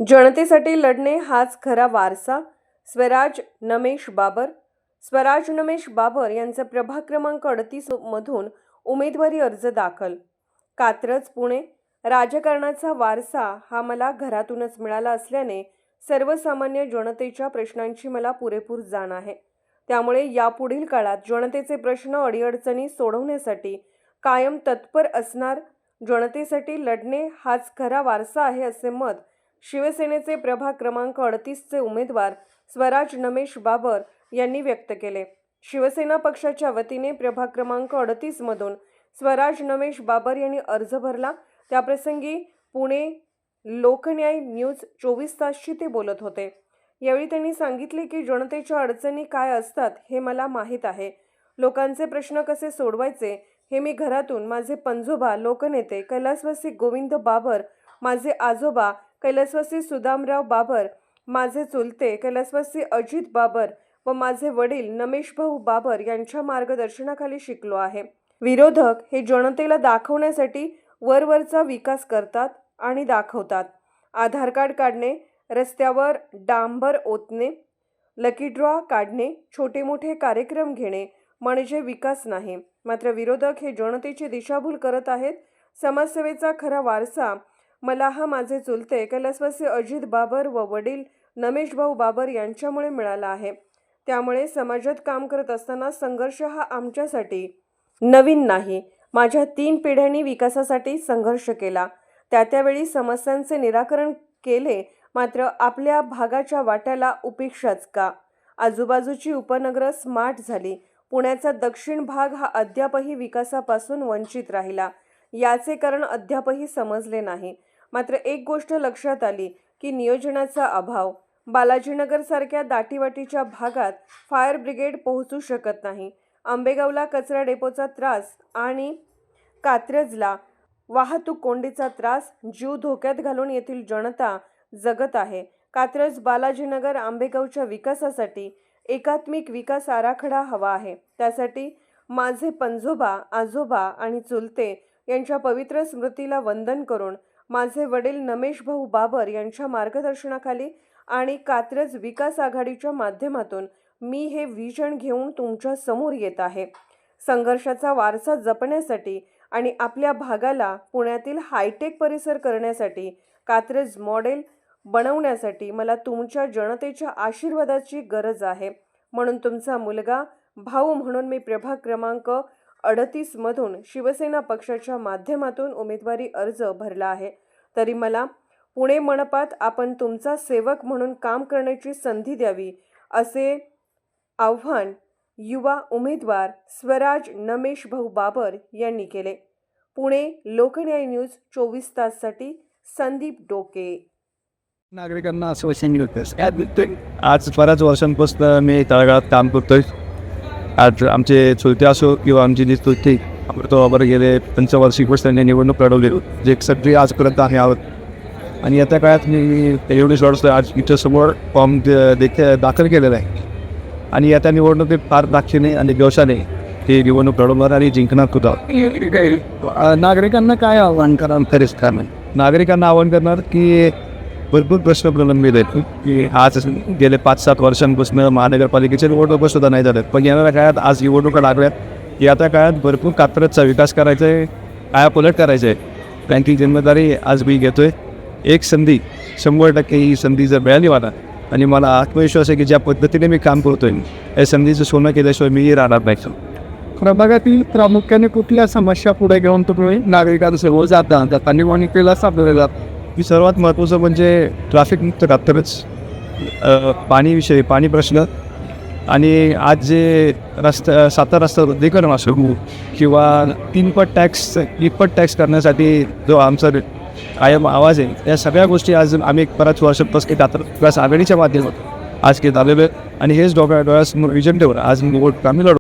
जनतेसाठी लढणे हाच खरा वारसा. स्वराज नमेश बाबर यांचा प्रभाग क्रमांक 38 मधून उमेदवारी अर्ज दाखल. कात्रज, पुणे. राजकारणाचा वारसा हा मला घरातूनच मिळाला असल्याने सर्वसामान्य जनतेच्या प्रश्नांची मला पुरेपूर जाण आहे. त्यामुळे यापुढील काळात जनतेचे प्रश्न अडीअडचणी सोडवण्यासाठी कायम तत्पर असणार. जनतेसाठी लढणे हाच खरा वारसा आहे, असे मत शिवसेनेचे प्रभाग क्रमांक 38चे उमेदवार स्वराज नमेश बाबर यांनी व्यक्त केले. शिवसेना पक्षाच्या वतीने प्रभाग क्रमांक 38 मधून स्वराज नमेश बाबर यांनी अर्ज भरला. त्याप्रसंगी पुणे लोकन्याय न्यूज 24 तासशी ते बोलत होते. यावेळी त्यांनी सांगितले की जनतेच्या अडचणी काय असतात हे मला माहीत आहे. लोकांचे प्रश्न कसे सोडवायचे हे मी घरातून माझे पंजोबा लोकनेते कैलासवासी गोविंद बाबर, माझे आजोबा कैलासवासी सुदामराव बाबर, माझे चुलते कैलासवासी अजित बाबर व माझे वडील नमेश भाऊ बाबर यांच्या मार्गदर्शनाखाली शिकलो आहे. विरोधक हे जनतेला दाखवण्यासाठी वरवरचा विकास करतात आणि दाखवतात. आधार कार्ड काढणे, रस्त्यावर डांबर ओतणे, लकी ड्रॉ काढणे, छोटे मोठे कार्यक्रम घेणे म्हणजे विकास नाही. मात्र विरोधक हे जनतेची दिशाभूल करत आहेत. समाजसेवेचा खरा वारसा मला हा माझे चुलते कैलासवासी अजित बाबर व वडील नमेश भाऊ बाबर यांच्यामुळे मिळाला आहे. त्यामुळे समाजात काम करत असताना संघर्ष हा आमच्यासाठी नवीन नाही. माझ्या 3 पिढ्यांनी विकासासाठी संघर्ष केला. त्यावेळी समस्यांचे निराकरण केले. मात्र आपल्या भागाच्या वाट्याला उपेक्षाच का? आजूबाजूची उपनगरं स्मार्ट झाली. पुण्याचा दक्षिण भाग हा अद्यापही विकासापासून वंचित राहिला. याचे कारण अद्यापही समजले नाही. मात्र एक गोष्ट लक्षात आली की नियोजनाचा अभाव. बालाजीनगरसारख्या दाटीवाटीच्या भागात फायर ब्रिगेड पोहोचू शकत नाही. आंबेगावला कचरा डेपोचा त्रास आणि कात्रजला वाहतूक कोंडीचा त्रास जीव धोक्यात घालून येथील जनता जगत आहे. कात्रज, बालाजीनगर, आंबेगावच्या विकासासाठी एकात्मिक विकास आराखडा हवा आहे. त्यासाठी माझे पंजोबा, आजोबा आणि चुलते यांच्या पवित्र स्मृतीला वंदन करून माझे वडील नमेश भाऊ बाबर यांच्या मार्गदर्शनाखाली आणि कात्रज विकास आघाडीच्या माध्यमातून मी हे विजन घेऊन तुमच्या समोर येत आहे. संघर्षाचा वारसा जपण्यासाठी आणि आपल्या भागाला पुण्यातील हायटेक परिसर करण्यासाठी, कात्रज मॉडेल बनवण्यासाठी मला तुमच्या जनतेच्या आशीर्वादाची गरज आहे. म्हणून तुमचा मुलगा, भाऊ म्हणून मी प्रभाग क्रमांक 38 मधून शिवसेना पक्षाच्या माध्यमातून उमेदवारी अर्ज भरला आहे. तरी मला पुणे मनपात आपण तुमचा सेवक म्हणून काम करण्याची संधी द्यावी, असे आव्हान युवा उमेदवार स्वराज नमेश भाऊ बाबर यांनी केले. पुणे लोकन्याय न्यूज 24 ताससाठी संदीप डोके. नागरिकांना आश्वासन मिळते. आज बऱ्याच वर्षांपासून मी तळागाळात काम करतोय. आज आमचे चुलते असो किंवा आमची जी चुलती अमृतबाबर गेले 25 त्यांनी निवडणूक लढवली, जे सगळी आजपर्यंत आम्ही आहोत. आणि येत्या काळात मी एवढीच लढतोय. आज इथं समोर फॉर्म दाखल केलेला आहे आणि येत्या निवडणुकीत फार दाक्षिणे आणि जोशाने ही निवडणूक लढवणार आणि जिंकणार सुद्धा. नागरिकांना काय आव्हान करणार? नागरिकांना आव्हान करणार की भरपूर प्रश्न प्रलंबित आहेत की आज गेले 5-7 वर्षांपासून महानगरपालिकेच्या निवडणुका सुद्धा नाही झाल्यात. पण येणाऱ्या काळात आज निवडणुका लागल्यात की आता काळात भरपूर कात्रजचा विकास करायचा आहे, कायापलट करायचं आहे. त्यांची जिम्मेदारी आज मी घेतोय. एक संधी 100% ही संधी जर मिळाली मला, आणि मला आत्मविश्वास आहे की ज्या पद्धतीने मी काम करतोय या संधीचं सोनं केल्याशिवाय मी राहणार नाही. प्रभागातील प्रामुख्याने कुठल्या समस्या पुढे घेऊन तुम्ही नागरिकांसमोर जाता आणि मॉनिटरीला सापडले जातात? ही सर्वात महत्त्वाचं म्हणजे ट्रॅफिक मुक्त कात्रज, पाणी प्रश्न, आणि आज जे 7 रस्ता रुंदीकरण असो किंवा 3पट टॅक्स करण्यासाठी जो आमचा कायम आवाज आहे, या सगळ्या गोष्टी आज आम्ही बऱ्याच वर्षांपासून कात्रज विकास आघाडीच्या माध्यमातून आज घेत आलेलो आहे. आणि हेच डोळ्यासमोर विजन ठेवून आज आम्ही लढतो.